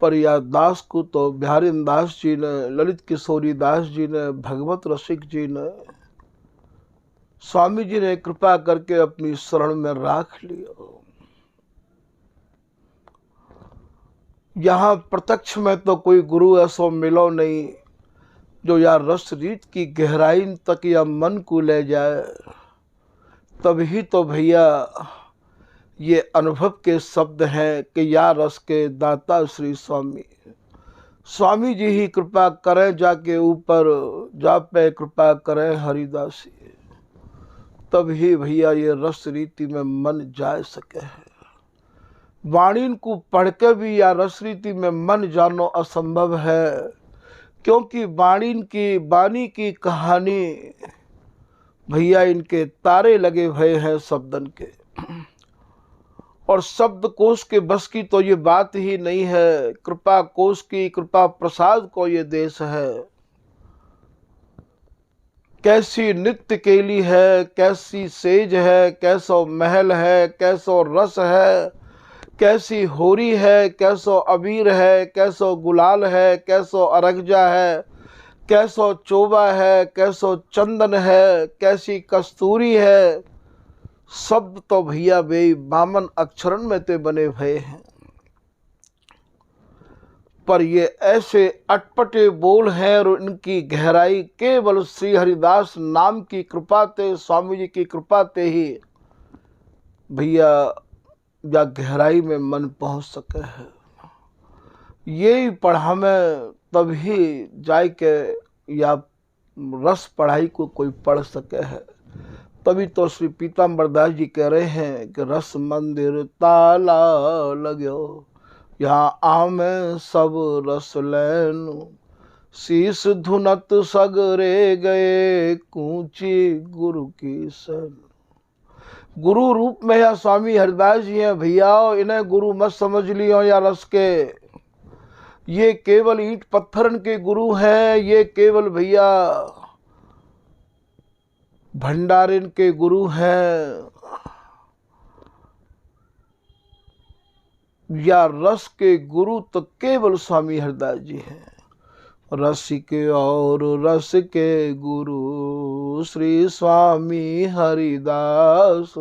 पर या दास को तो बिहारी दास जी ने, ललित किशोरी दास जी ने, भगवत रसिक जी ने, स्वामी जी ने कृपा करके अपनी शरण में राख लिया। यहाँ प्रत्यक्ष में तो कोई गुरु ऐसा मिलो नहीं जो या रस रीत की गहराई तक या मन को ले जाए। तभी तो भैया ये अनुभव के शब्द हैं कि या रस के दाता श्री स्वामी, स्वामी जी ही कृपा करें जाके ऊपर, जा पे कृपा करें हरिदासी, तभी भैया ये रस रीति में मन जा सके है। वाणी को पढ़ के भी या रस रीति में मन जानो असंभव है, क्योंकि वाणी की कहानी भैया इनके तारे लगे हुए हैं शब्दन के, और शब्द कोश के बस की तो ये बात ही नहीं है। कृपा कोश की, कृपा प्रसाद को ये देश है। कैसी नित्य केली है, कैसी सेज है, कैसो महल है, कैसो रस है, कैसी होरी है, कैसो अबीर है, कैसो गुलाल है, कैसो अरगजा है, कैसो चोबा है, कैसो चंदन है, कैसी कस्तूरी है। शब्द तो भैया वे बामन अक्षरन में ते बने हुए हैं, पर ये ऐसे अटपटे बोल हैं और इनकी गहराई केवल श्री हरिदास नाम की कृपा ते, स्वामी जी की कृपा ते ही भैया या गहराई में मन पहुंच सके है। यही पढ़ा में तभी जाय के या रस पढ़ाई को कोई पढ़ सके है। तभी तो श्री पीताम्बर दास जी कह रहे हैं कि रस मंदिर ताला लगो, यहाँ आमे सब रस लैन, शीस धुनत सगरे गए कूची गुरु की सन। गुरु रूप में या स्वामी हरिदास जी हैं भैया, इन्हें गुरु मत समझ लियो या रस के। ये केवल ईंट पत्थरन के गुरु हैं, ये केवल भैया भंडारिन के गुरु हैं, या रस के गुरु तो केवल स्वामी हरिदास जी हैं। रसिक और रस के गुरु श्री स्वामी हरिदास,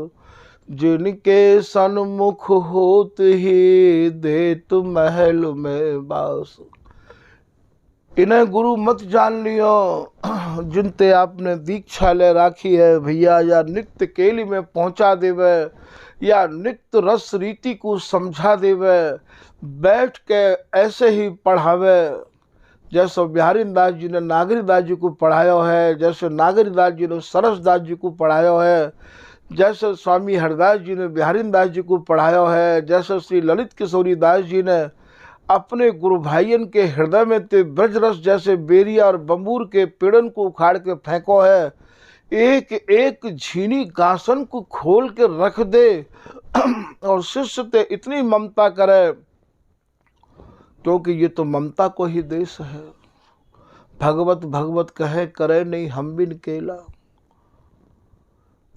जिनके सन्मुख होत ही देत महल में वास। इन्हें गुरु मत जान लियो जिनते आपने दीक्षा ले राखी है भैया, या नित्य केली में पहुंचा देवे, या नित्य रस रीति को समझा देवे, बैठ के ऐसे ही पढ़ावे जैसे बिहारी दास जी ने नागरी दास जी को पढ़ाया है, जैसे नागरी दास जी ने सरस दास जी को पढ़ाया है, जैसे स्वामी हरिदास जी ने बिहारी दास जी को पढ़ाया है, जैसे श्री ललित किशोरी दास जी ने अपने गुरु भाइयन के हृदय में ते ब्रजरस जैसे बेरिया और बम्बूर के पेड़न को उखाड़ के फेंको है। एक एक झीनी गासन को खोल के रख दे और शिष्य ते इतनी ममता करे, क्योंकि ये तो ममता को ही देश है। भगवत भगवत कहे करे नहीं हम बिन केला।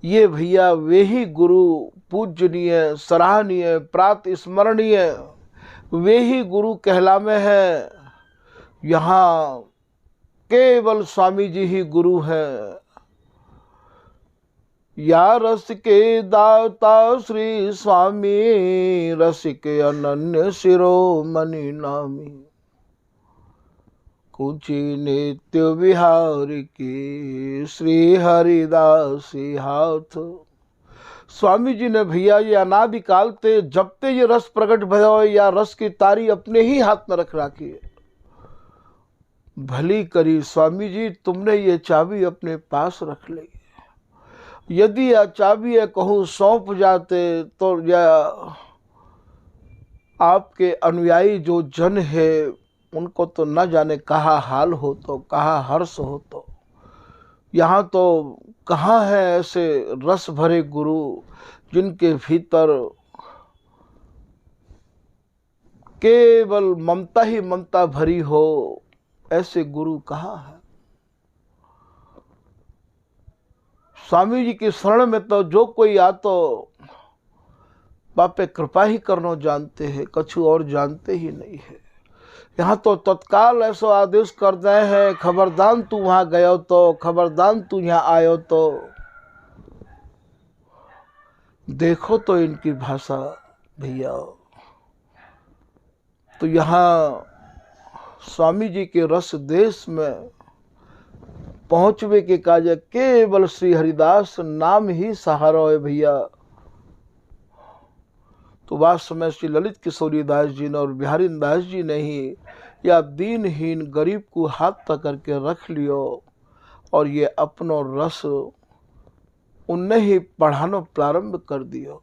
ये भैया वे ही गुरु पूजनीय, सराहनीय, प्रात स्मरणीय, वे ही गुरु कहला में है। यहाँ केवल स्वामी जी ही गुरु है। या रस के दाता श्री स्वामी, रसिक अनन्य शिरोमणि नामी, कुची नित्य विहार की श्री हरिदासी हाथ। स्वामी जी ने भैया ये अनादिकाल ते जब ते ये रस प्रकट भयो, या रस की तारी अपने ही हाथ में रख राखी है। भली करी स्वामी जी, तुमने ये चाबी अपने पास रख ली। यदि यह चाबी है कहूँ सौंप जाते तो या आपके अनुयायी जो जन है उनको तो न जाने कहाँ हाल हो तो कहाँ हर्ष हो तो। यहाँ तो कहाँ है ऐसे रस भरे गुरु जिनके भीतर केवल ममता ही ममता भरी हो। ऐसे गुरु कहाँ है। स्वामी जी की शरण में तो जो कोई आ तो बापे कृपा ही करनो जानते हैं, कछु और जानते ही नहीं है। यहाँ तो तत्काल ऐसा आदेश करते हैं, खबरदार तू वहाँ गयो तो, खबरदार तू यहाँ आयो तो। देखो तो इनकी भाषा भैया। तो यहाँ स्वामी जी के रस देश में पहुँचवे के काज केवल श्री हरिदास नाम ही सहारा है भैया। तो वास्तव में श्री ललित किशोरी दास जी ने और बिहारी दास जी ने ही या दीनहीन गरीब को हाथ तक करके रख लियो और ये अपनो रस उन्हें ही पढ़ाना प्रारंभ कर दियो।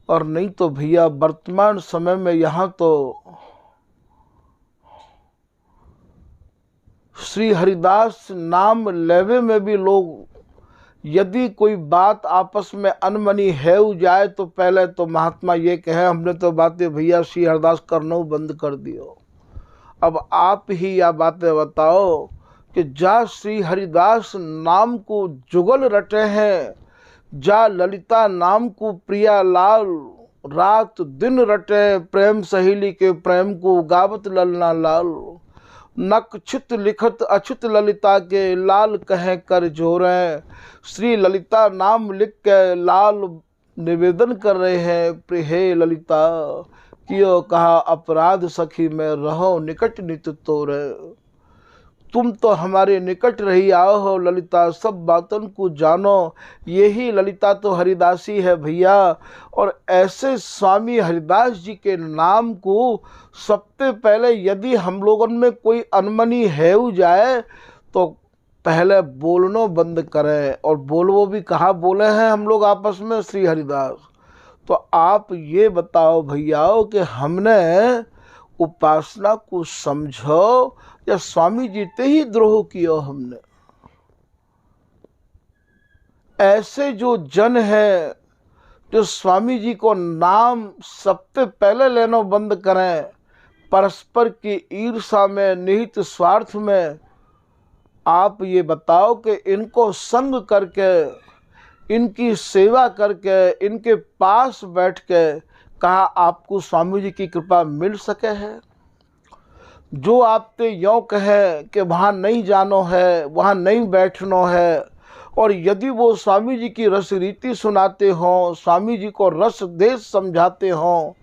और नहीं तो भैया वर्तमान समय में यहाँ तो श्री हरिदास नाम लेवे में भी लोग यदि कोई बात आपस में अनमनी है जाए तो पहले तो महात्मा ये कहे हमने तो बातें भैया श्री हरिदास करना बंद कर दियो। अब आप ही या बातें बताओ कि जा श्री हरिदास नाम को जुगल रटे हैं, जा ललिता नाम को प्रिया लाल रात दिन रटे, प्रेम सहेली के प्रेम को गावत ललना लाल। नक छित लिखत अछित ललिता के लाल कहे कर जोरे। श्री ललिता नाम लिख के लाल निवेदन कर रहे हैं, प्रिय ललिता कियो कहा अपराध सखी में रहो निकट नित तोरे। तुम तो हमारे निकट रही आओ हो ललिता, सब बातन को जानो, यही ललिता तो हरिदासी है भैया। और ऐसे स्वामी हरिदास जी के नाम को सबसे पहले यदि हम लोगों में कोई अनमनी है जाए तो पहले बोलनो बंद करें। और बोलवो भी कहाँ बोले हैं हम लोग आपस में, श्री हरिदास। तो आप ये बताओ भैया कि हमने उपासना को समझो या स्वामी जी ते ही द्रोह किया हमने। ऐसे जो जन है जो स्वामी जी को नाम सबसे पहले लेना बंद करें, परस्पर की ईर्षा में निहित स्वार्थ में, आप ये बताओ कि इनको संग करके इनकी सेवा करके इनके पास बैठ के कहा आपको स्वामी जी की कृपा मिल सके है। जो आपते यों कहे कि वहाँ नहीं जानो है, वहाँ नहीं बैठनो है, और यदि वो स्वामी जी की रस रीति सुनाते हों, स्वामी जी को रस देश समझाते हों,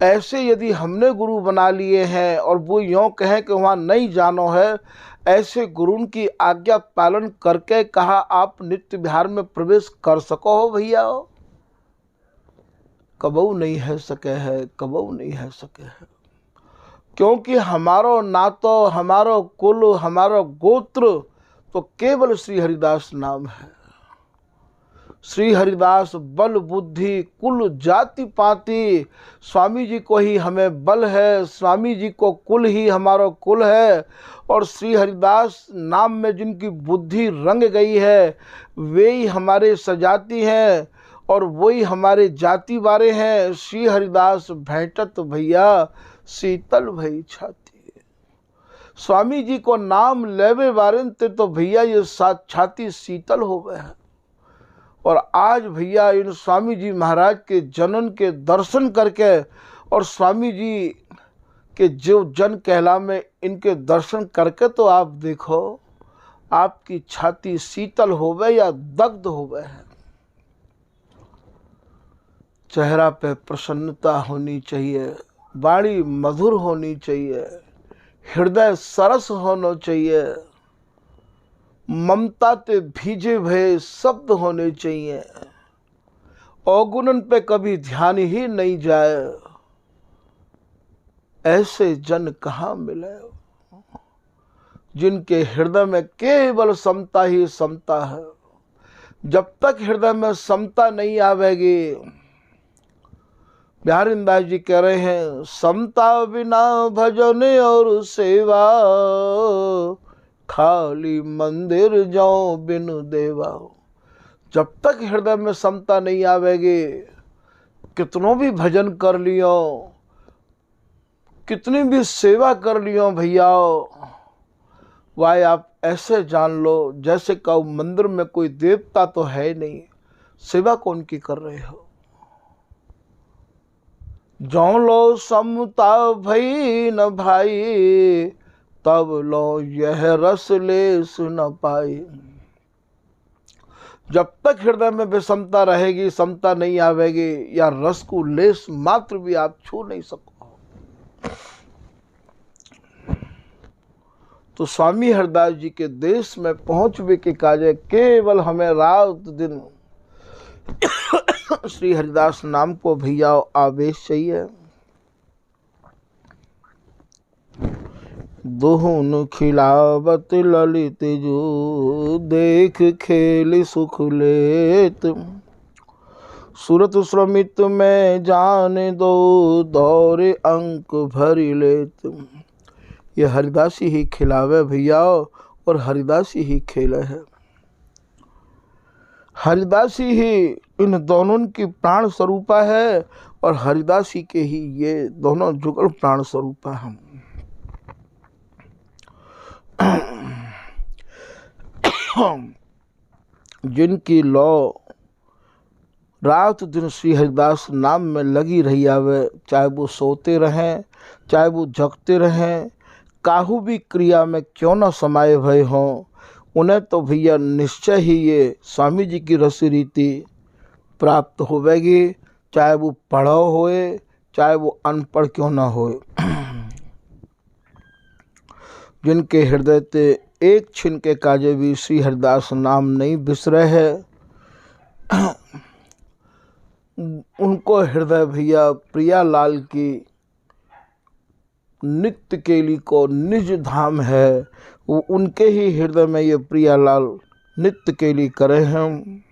ऐसे यदि हमने गुरु बना लिए हैं और वो यों कहें कि वहाँ नहीं जानो है, ऐसे गुरु की आज्ञा पालन करके कहा आप नित्य विहार में प्रवेश कर सको हो भैया। कबहू नहीं है सके है, कबहू नहीं है सके है। क्योंकि हमारो नातो, हमारो कुल, हमारो गोत्र तो केवल श्री हरिदास नाम है। श्री हरिदास बल बुद्धि कुल जाति पाति, स्वामी जी को ही हमें बल है, स्वामी जी को कुल ही हमारो कुल है। और श्री हरिदास नाम में जिनकी बुद्धि रंग गई है वे ही हमारे सजाति हैं और वही हमारे जाति वाले हैं। श्री हरिदास भेंटत भैया शीतल भई छाती। स्वामी जी को नाम लेवे वारन ते तो भैया ये छाती शीतल हो गए हैं। और आज भैया इन स्वामी जी महाराज के जनन के दर्शन करके और स्वामी जी के जो जन कहला में इनके दर्शन करके तो आप देखो आपकी छाती शीतल हो गए या दग्ध हो गए है। चेहरा पे प्रसन्नता होनी चाहिए, वाणी मधुर होनी चाहिए, हृदय सरस होना चाहिए, ममता ते भीजे भये शब्द होने चाहिए, अवगुणन पे कभी ध्यान ही नहीं जाए। ऐसे जन कहाँ मिले जिनके हृदय में केवल समता ही समता है। जब तक हृदय में समता नहीं आवेगी बिहारीदास जी कह रहे हैं, समता बिना भजन और सेवा, खाली मंदिर जाओ बिनु देवा। जब तक हृदय में समता नहीं आवेगी, कितनों भी भजन कर लियो, कितनी भी सेवा कर लियो भैया, वाह आप ऐसे जान लो जैसे कहो मंदिर में कोई देवता तो है नहीं, सेवा कौन की कर रहे हो। जो लो समता भई न भाई, तब लो यह रस लेस न पाई। जब तक हृदय में विषमता रहेगी, समता नहीं आवेगी, या रस को लेस मात्र भी आप छू नहीं सको। तो स्वामी हरदास जी के देश में पहुंचवे के काजे केवल हमें रात दिन श्री हरिदास नाम को भैया आवेश चाहिए। दोहन खिलावत ललित जो, देख खेल सुख लेत। सूरत श्रमित में जान दो, दौरे अंक भरी लेत। ये हरिदासी ही खिलावे भैया, और हरिदासी ही खेले है। हरिदासी ही इन दोनों की प्राण स्वरूपा है, और हरिदासी के ही ये दोनों जुगल प्राण स्वरूपा हैं। जिनकी लौ रात दिन श्री हरिदास नाम में लगी रही आवे, चाहे वो सोते रहें, चाहे वो जगते रहें, काहू भी क्रिया में क्यों न समाये भय हों, उन्हें तो भैया निश्चय ही ये स्वामी जी की रसी रीति प्राप्त होवेगी, चाहे वो पढ़ा होए, चाहे वो अनपढ़ क्यों ना होए। जिनके हृदय ते एक छिन के काजे भी श्री हरिदास नाम नहीं बिसरे है, उनको हृदय भैया प्रियालाल की नित्य केली को निज धाम है। वो उनके ही हृदय में ये प्रियालाल नित्य केली करे हैं,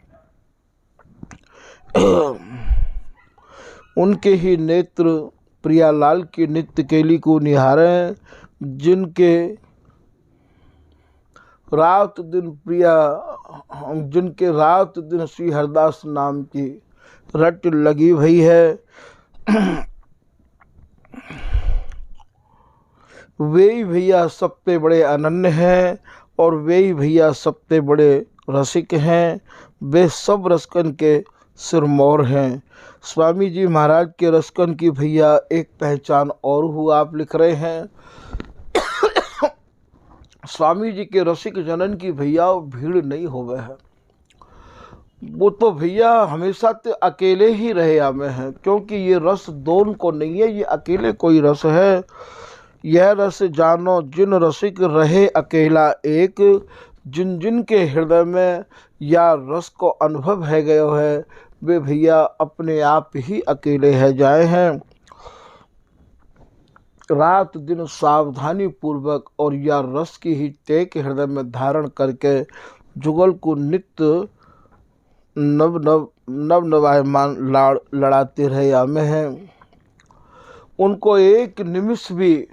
उनके ही नेत्र प्रियालाल की नित्य केली को निहारें। जिनके रात दिन श्री हरदास नाम की रट लगी भई है, वे ही भैया सबसे बड़े अनन्य हैं, और वे ही भैया सबसे बड़े रसिक हैं। वे सब रसकन के सिरमौर हैं। स्वामी जी महाराज के रसकन की भैया एक पहचान और हुआ, आप लिख रहे हैं, स्वामी जी के रसिक जनन की भैया भीड़ नहीं होवे है। वो तो भैया हमेशा तो अकेले ही रहे आमे हैं, क्योंकि ये रस दोनों को नहीं है, ये अकेले कोई रस है। यह रस जानो जिन रसिक रहे अकेला एक, जिन जिन के हृदय में या रस को अनुभव है गयो है, वे भैया अपने आप ही अकेले है जाए हैं। रात दिन सावधानी पूर्वक और या रस की ही टेक हृदय में धारण करके जुगल को नित्य नवायमान लड़ाते रहे आमे हैं। उनको एक निमिष भी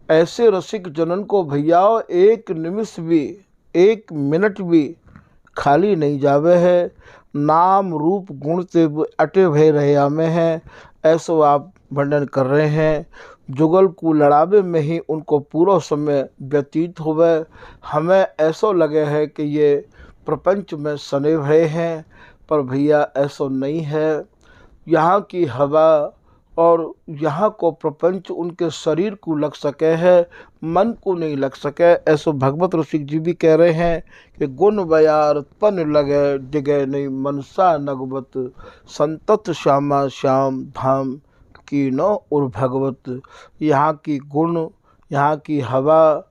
ऐसे रसिक जनन को भैया एक निमिष भी, एक मिनट भी खाली नहीं जावे है। नाम रूप गुण से अटे भय रहे आमे हैं, ऐसो आप वर्णन कर रहे हैं। जुगल को लड़ावे में ही उनको पूरा समय व्यतीत होवे। हमें ऐसा लगे है कि ये प्रपंच में सने भय हैं, पर भैया ऐसा नहीं है। यहाँ की हवा और यहाँ को प्रपंच उनके शरीर को लग सके है, मन को नहीं लग सके। ऐसो भगवत रसिक जी भी कह रहे हैं कि गुण बयार तन लगे, डिगे नहीं मनसा नगवत, संतत श्यामा श्याम धाम की नो और भगवत। यहाँ की गुण, यहाँ की हवा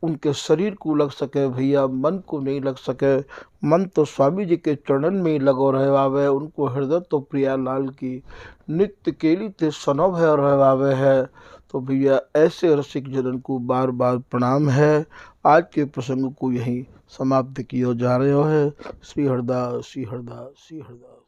उनके शरीर को लग सके भैया, मन को नहीं लग सके। मन तो स्वामी जी के चरणन में ही लगो रहवावे। उनको हृदय तो प्रियालाल की नित्य केली थे सनोभ रहवावे है। तो भैया ऐसे रसिक जनन को बार बार प्रणाम है। आज के प्रसंग को यहीं समाप्त किया जा रहा है। श्री हरदास, श्री हरदास, श्री हरदास।